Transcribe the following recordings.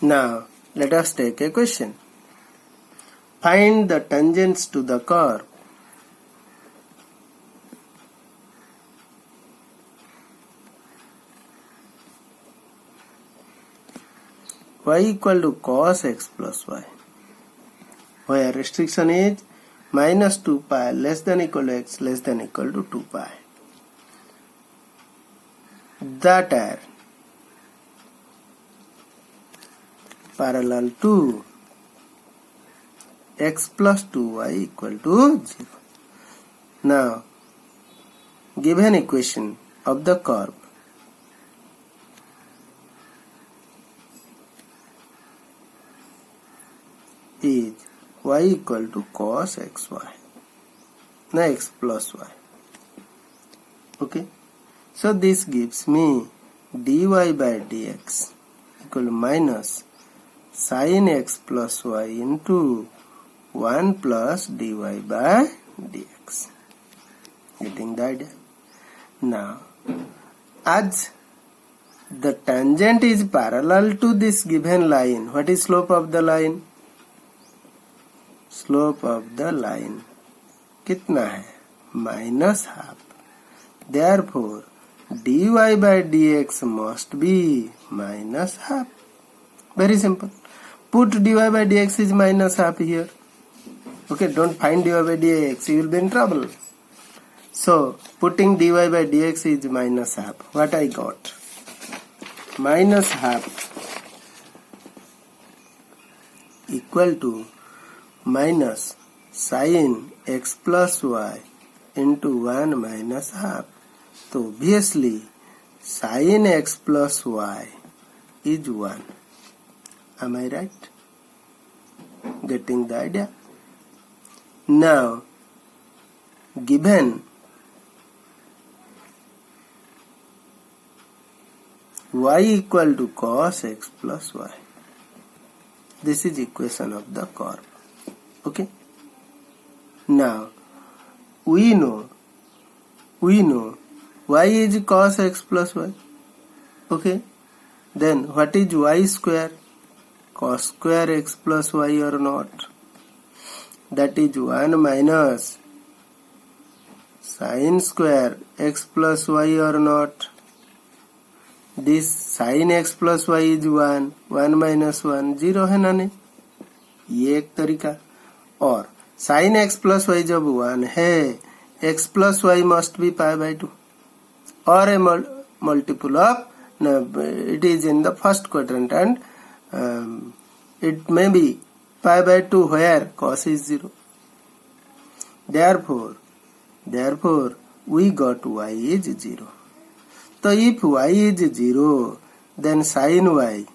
Now let us take a question. Find the tangents to the curve. Y equal to cos x plus y, where restriction is minus 2 pi less than equal to x less than equal to 2 pi. That are parallel to x plus 2y equal to 0. Now, given equation of the curve is y equal to cos xy, now x plus y. Okay, so this gives me dy by dx equal to minus sin x plus y into 1 plus dy by dx. Getting the idea? Now, as the tangent is parallel to this given line, what is slope of the line? Slope of the line कितना है? Minus half. Therefore, dy by dx must be minus half. Very simple. Put dy by dx is minus half here. Okay, don't find dy by dx, you will be in trouble. So, putting dy by dx is minus half. What I got? Minus half equal to minus sin x plus y into 1 minus half. So, obviously, sin x plus y is 1. Am I right? Getting the idea? Now, given y equal to cos x plus y, this is equation of the curve. Okay. Now, we know y is cos x plus y. Okay. Then what is y square? Cos square x plus y or not? That is 1 minus sin square x plus y or not? This sin x plus y is 1, 1 minus 1, 0 है ना नहीं? ये एक तरीका. और sin x plus y जब 1 है, x plus y must be pi by 2 or a multiple of, it is in the first quadrant and it may be pi by 2 where cos is 0. Therefore we got y is 0. So if y is 0, then sin y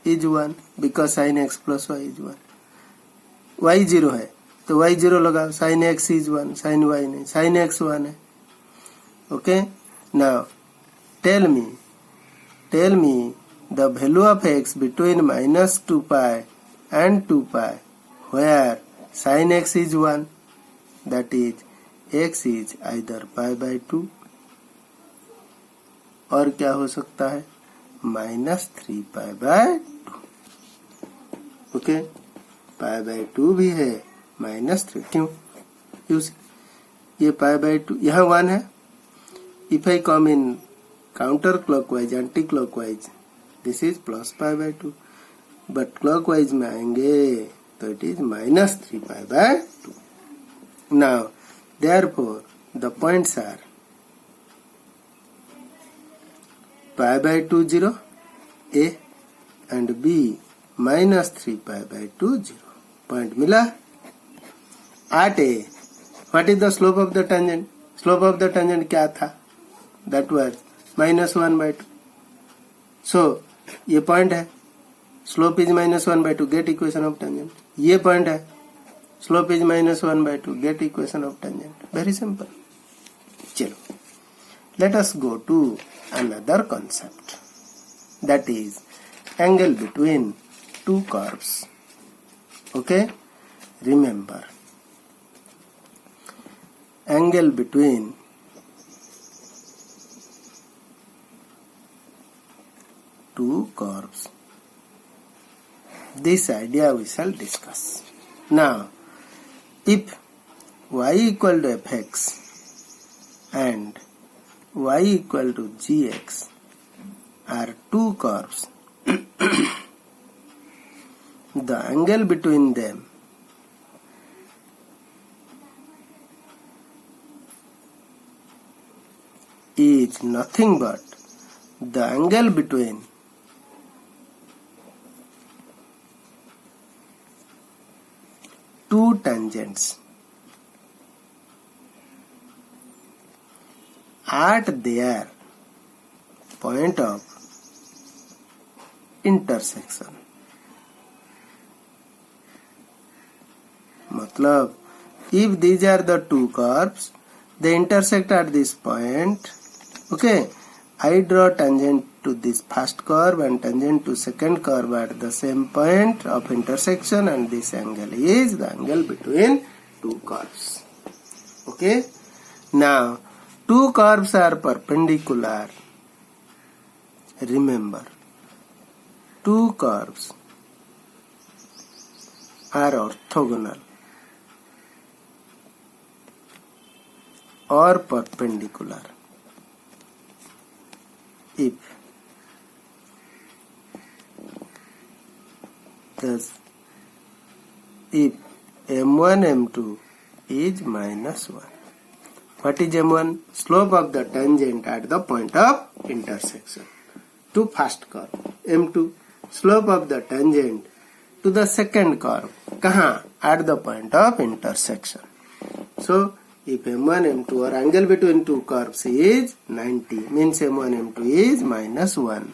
is 1 because sin x plus y is 1. y 0 है तो y 0 लगाओ, sin x is 1, sin y नहीं, sin x 1 है. Okay, now tell me the value of x between minus 2 pi and 2 pi where sin x is 1, that is x is either pi by 2 और क्या हो सकता है minus 3 pi by 2. Okay, pi by 2 भी है minus 3. क्यों? ये pi by 2 यहाँ 1 है. If I come in counter clockwise, anti clockwise, this is plus pi by 2. But clockwise में आएंगे तो it is minus 3 pi by 2. Now, therefore, the points are pi by 2 0, A, and B minus 3 pi by 2 0. Point मिला? At A, what is the slope of the tangent? Slope of the tangent क्या था? That was minus 1 by 2. So, ये point है. Slope is minus 1 by 2. Get equation of tangent. ये point है. Slope is minus 1 by 2. Get equation of tangent. Very simple. चलो. Let us go to another concept. That is angle between two curves. Okay? Remember. Angle between two curves This idea we shall discuss. Now, if y equal to fx and y equal to gx are two curves, the angle between them is nothing but the angle between two tangents at their point of intersection. मतलब if these are the two curves, they intersect at this point. Okay, I draw tangent to this first curve and tangent to second curve at the same point of intersection, and this angle is the angle between two curves. Okay, now two curves are perpendicular. Remember, two curves are orthogonal or perpendicular if m1 m2 is minus 1. What is m1? Slope of the tangent at the point of intersection to first curve. m2, slope of the tangent to the second curve. कहाँ? At the point of intersection. So if m1 m2 or angle between two curves is 90, means m1 m2 is minus 1,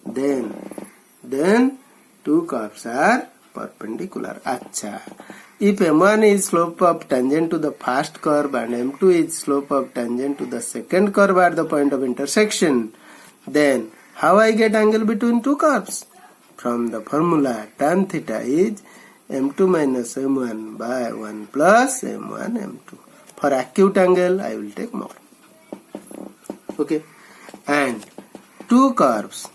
then two curves are perpendicular. Acha. If m1 is slope of tangent to the first curve and m2 is slope of tangent to the second curve at the point of intersection, then how I get angle between two curves? From the formula, tan theta is m2 minus m1 by 1 plus m1 m2. For acute angle, I will take more. Okay, and two curves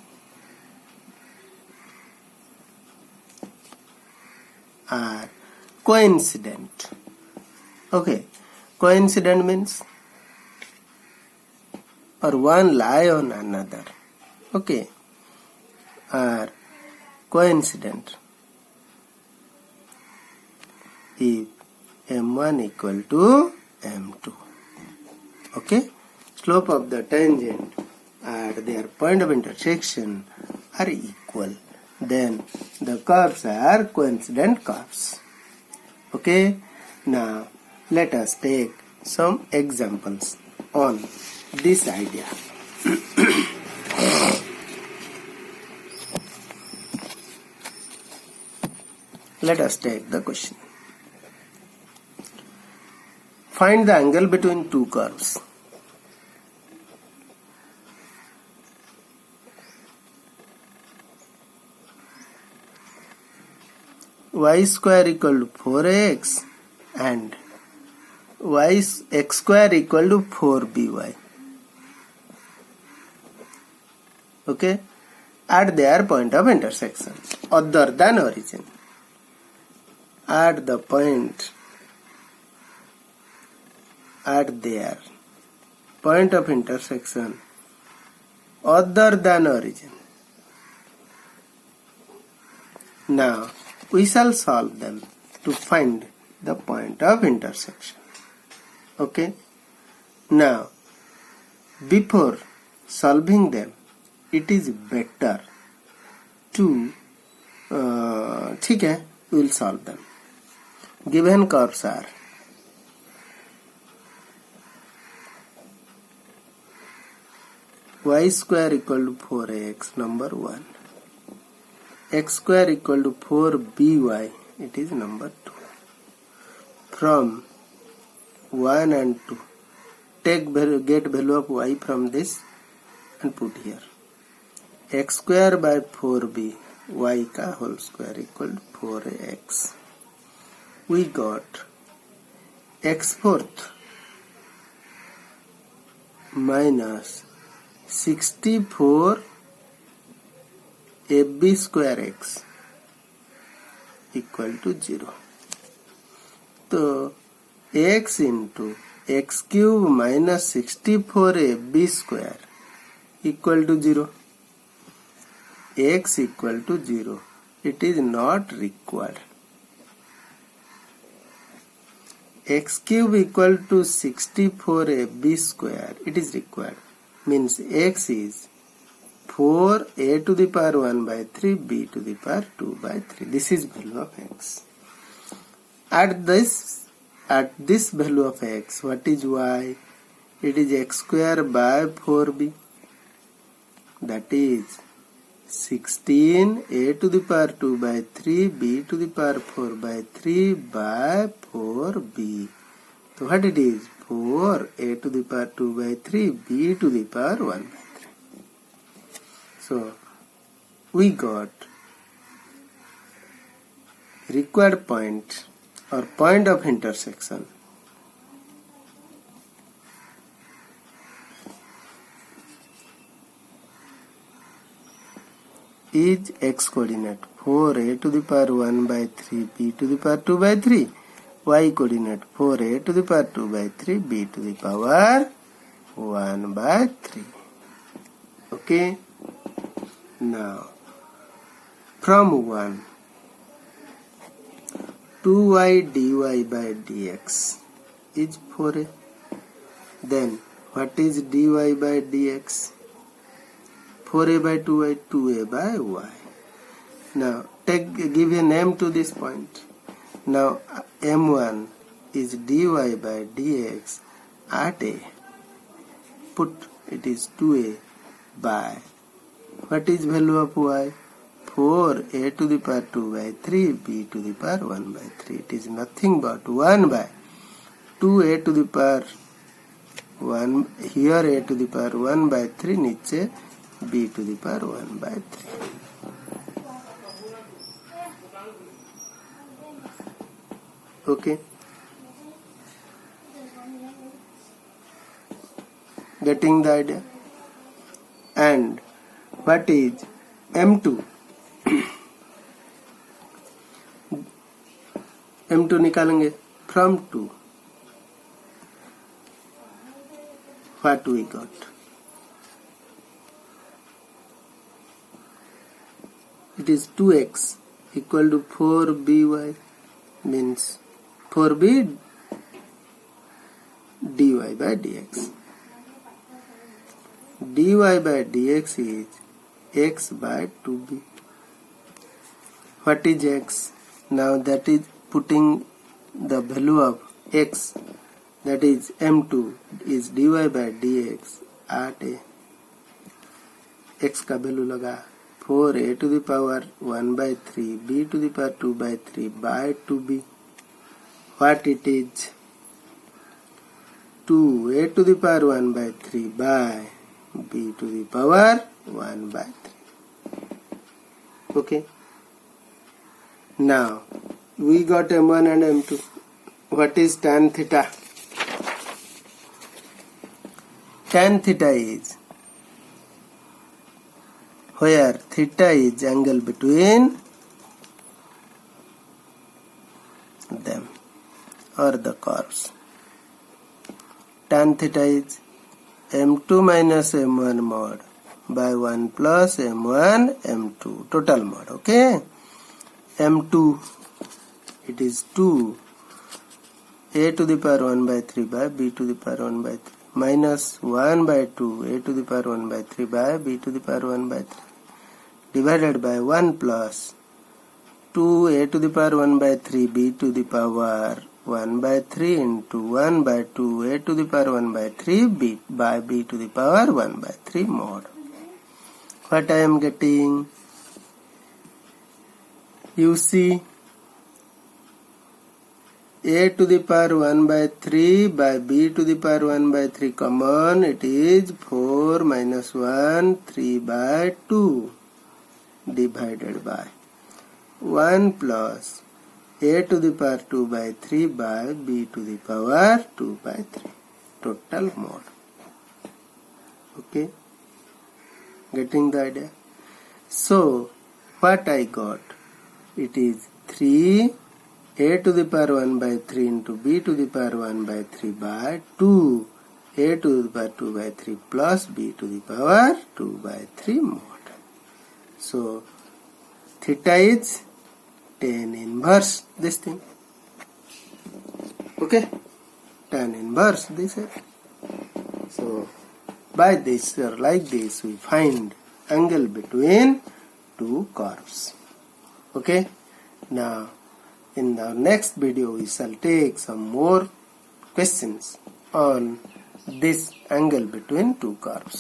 are coincident. Okay, coincident means or one lie on another. Okay, are coincident if m1 equal to m2. Okay, slope of the tangent at their point of intersection are equal, then the curves are coincident curves. Okay, now let us take some examples on this idea. Let us take the question. Find the angle between two curves. Y square equal to 4x and x square equal to 4by. Okay, at their point of intersection other than origin. At the point at their point of intersection other than origin. Now we shall solve them to find the point of intersection. Okay, now before solving them, it is better to ठीक है, we will solve them. Given curves are y square equal to 4x, number 1. X square equal to 4by, it is number 2. From 1 and 2, get value of y from this and put here. X square by 4b, y ka whole square equal to 4x. We got x fourth minus 64 ab square x equal to 0. तो x into x cube minus 64ab square equal to 0. x equal to 0. It is not required. X cube equal to 64ab square. It is required. Means x is 4a to the power 1 by 3 b to the power 2 by 3. This is value of x. At this value of x, what is y? It is x square by 4b. That is 16 a to the power 2 by 3 b to the power 4 by 3 by 4b. So what it is? 4 a to the power 2 by 3 b to the power 1 by 3. So we got required point or point of intersection is x coordinate 4a to the power 1 by 3 b to the power 2 by 3, y coordinate 4a to the power 2 by 3 b to the power 1 by 3. Okay. Now from 1, 2y dy by dx is 4a. Then what is dy by dx? 4a by 2y, 2a by y. Now give a name to this point. Now m1 is dy by dx at a. Put it is 2a by, what is value of y? 4a to the power 2 by 3 b to the power 1 by 3. It is nothing but 1 by 2a to the power 1, here a to the power 1 by 3, नीचे b to the power 1 by 3. Okay. Getting the idea? And what is m2? m2 निकालेंगे from 2. What we got? It is 2x equal to 4by, means 4b dy by dx. dy by dx is x by 2b. What is x? Now that is putting the value of x, that is m2 is dy by dx at a. x का value लगा 4a to the power 1 by 3 b to the power 2 by 3 by 2b. What it is? 2a to the power 1 by 3 by b to the power 1 by 3. Okay. Now we got m1 and m2. What is tan theta? Tan theta is where theta is angle between them or the curves. Tan theta is m2 minus m1 mod by 1 plus m1 m2 total mod. Okay. m2, it is 2 a to the power 1 by 3 by b to the power 1 by 3 minus 1 by 2 a to the power 1 by 3 by b to the power 1 by 3 divided by 1 plus 2 a to the power 1 by 3 b to the power 1 by 3 into 1 by 2 a to the power 1 by 3 b by b to the power 1 by 3 mod. What I am getting? You see, a to the power 1 by 3 by b to the power 1 by 3 common, it is 4 minus 1 3 by 2 divided by 1 plus a to the power 2 by 3 by b to the power 2 by 3 total mod. Okay. Getting the idea? So what I got? It is 3 a to the power 1 by 3 into b to the power 1 by 3 by 2 a to the power 2 by 3 plus b to the power 2 by 3 mod. So theta is tan inverse this thing. Okay, tan inverse this is. So by this or like this we find angle between two curves. Okay, now in our next video we shall take some more questions on this angle between two curves.